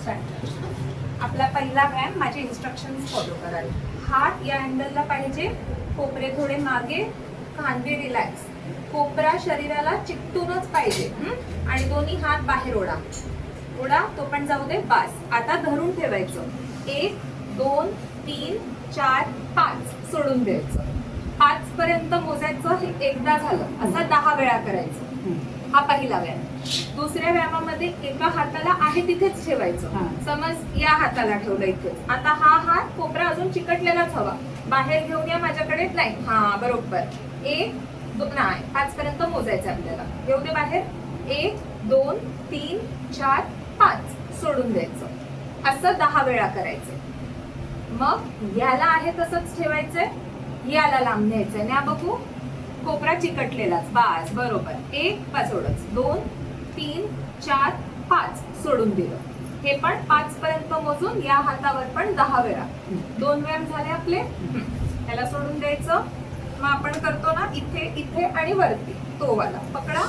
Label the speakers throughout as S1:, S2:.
S1: आपला पहिला व्यायाम माझे इन्स्ट्रक्शन्स फॉलो कराल. हात या अँगलला पाहिजे, कोपरे थोडे मागे, खांदे रिलॅक्स, कोपरा शरीराला चिकटूनच पाहिजे. आणि दोन्ही हात बाहेर ओढा, ओढा तो पण जाऊ दे. बास. आता धरून ठेवायचं. 1 2 3 4 5 सोडून द्यायचं. 5 पर्यंत मोजायचं. हे एकदा झालं. असं 10 वेळा करायचं. हा पहिला व्यायाम. दुसऱ्या व्यायामामध्ये एका हाताला आहे तिथेच ठेवायचं. समज या हाताला ठेवलं इथेच. आता हा हात कोपरा अजून चिकटलेलाच हवा, बाहेर घेऊन या माझ्याकडे. नाही, हा बरोबर. 1 2 नाही, 5 पर्यंत मोजायचं आपल्याला. घेऊ दे बाहेर. 1 2 3 4 5 सोडून द्यायचं. असं 10 वेळा करायचं. मग याला आहे तसंच ठेवायचंय, याला लांब न्यायचंय. न्या बघू, कोपरा चिकटलेलाच. बास, बरोबर. 1 पाचोडच, 2 3 4 5 सोडून दिलं. हे पण 5 पर्यंत मोजून या हातावर पण 10 वेळा. 2 व्यायाम झाले आपले. त्याला सोडून द्यायचं. मग आपण करतो ना इथे इथे आणि वरती, तो वाला पकडा.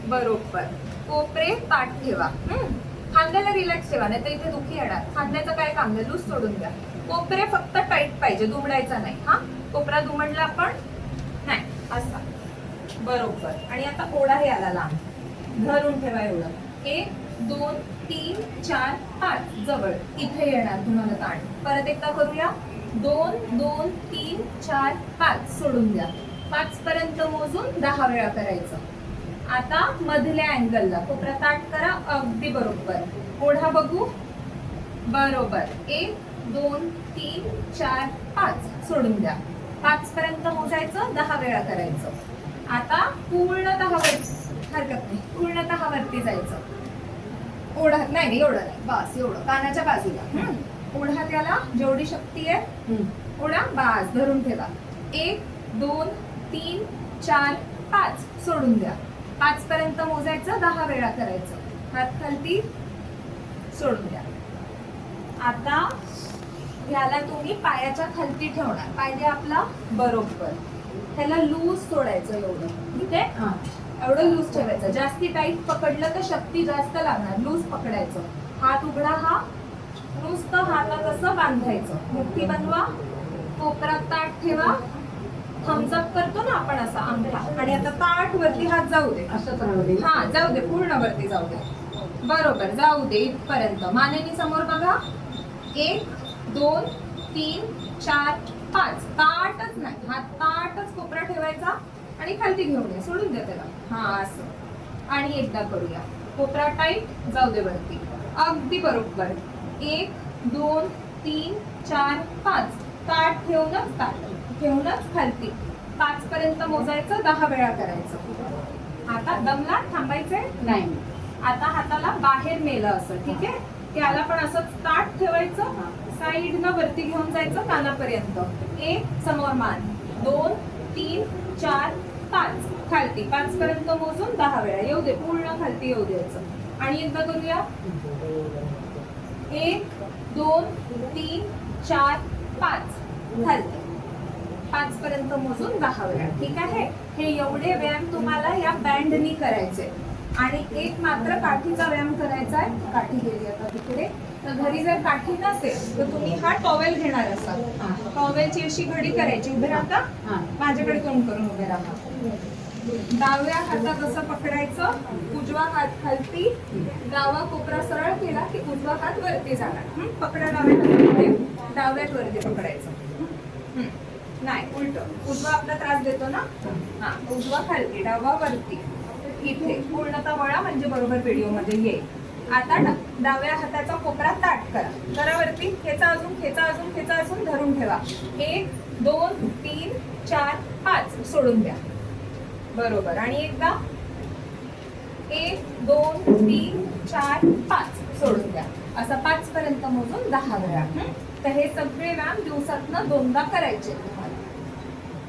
S1: बरोबर. कोपरे ताट ठेवा. खांद्याला रिलॅक्स ठेवा, नाही तर इथे दुखी येणार. खांद्याचं काय काम नाही, लूज सोडून द्या. कोपरे फक्त टाईट पाहिजे, दुमडायचा नाही. हा कोपरा दुमडला पण नाही, असा. बरोबर. आणि आता ओढा हे आला लांब, धरून ठेवा एवढं. 1 2 3 4 5 जवळ, इथे येणार तुम्हाला ताण. परत एकदा करूया. 2 2 3 4 5 सोडून द्या. 5 पर्यंत मोजून 10 वेळा करायचं. आता मधल्या अँगलला कोपरा ताट करा. अगदी बरोबर. ओढा बघू. बरोबर. 1 2 3 4 5 सोडून द्या. 5 पर्यंत मोजायचं, 10 वेळा करायचं. आता पूर्णतः वरती, हरकत नाही, पूर्णतः वरती जायचं. ओढा नाही, एवढं नाही, बस एवढं. कानाच्या बाजूला ओढा, त्याला जेवढी शक्ती आहे ओढा. बास, धरून ठेवा. 1 2 3 4 5 सोडून द्या. 5 पर्यंत मोजायचं, 10 वेळा करायचं. हात खालती, सोडून द्या. आता याला तुम्ही पायाच्या खालती ठेवणार. पायदे आपला बरोबर. त्याला लूज सोडायचं एवढं. ठीक आहे, एवढं लूज ठेवायचं. जास्ती टाईट पकडलं तर शक्ती जास्त लागणार. लूज पकडायचं. हात उघडा. हा नुसतं हातात असं बांधायचं. मुठ्ठी बनवा. कोपरात ताट ठेवा. थम्सअप करतो ना आपण, असा अंगठा. आणि आता ताट वरती, हात जाऊ दे. असंच राहू दे. हा जाऊ दे, पूर्ण वरती जाऊ दे. बरोबर, जाऊ दे इथपर्यंत. मानेनी समोर बघा. 1 2 3 4 5 ताटच नाही, हात ताटच कोपरा ठेवायचा आणि खालती घेऊन या. सोडून द्या त्याला. हा असं. आणि एकदा करूया. कोपरा टाईट, जाऊ दे वरती. अगदी बरोबर. 1 2 3 4 5 ताट ठेवूनच, ताट ठेवूनच खालती. 5 पर्यंत मोजायचं, 10 वेळा करायचं. आता दमला, थांबायचंय नाही. आता हाताला बाहेर नेलं असं. ठीक आहे, त्याला पण असंच ताट ठेवायचं. साईडनं वरती घेऊन जायचं कानापर्यंत. 1 समोर मान, 2 3 4 5 खालती. 5 पर्यंत मोजून 10 वेळा. येऊ दे, पूर्ण खालती येऊ द्यायचं. आणि एकदा करूया. 1 2 3 4 5 खालती. 5 पर्यंत मोजून 10 वेळा. ठीक आहे, हे एवढे व्यायाम तुम्हाला या बँडनी करायचे. आणि एक मात्र काठीचा व्यायाम करायचा आहे. काठी गेली आता तिकडे. तर घरी जर काठी नसेल तर तुम्ही हा टॉवेल घेणार असाल. टॉवेलची अशी घडी करायची. उभे राहता, माझ्याकडे तोंड करून उभे राहा. डाव्या हातात असं पकडायचं. उजवा हात खालती. डावा कोपरा सरळ केला की उजवा हात वरती जाणार. पकडा डाव्या हातामध्ये. डाव्यात वरती पकडायचं. नाही, उलट. उजवा आपला त्रास देतो ना. हा, उजवा खालती, डावा वरती. इथे पूर्णतः वळा, म्हणजे बरोबर व्हिडिओ मध्ये येईल. आता डाव्या हाताचा कोपरा ताट करा. करा वरती. खेचा अजून, खेचा अजून, खेचा अजून. धरून ठेवा. 1 2 3 4 5 सोडून द्या. बरोबर. आणि एकदा 1 2 3 4 5 सोडून द्या. असं 5 पर्यंत मोजून 10 वेळा. तर हे सगळे व्यायाम दिवसातनं 2दा करायचे.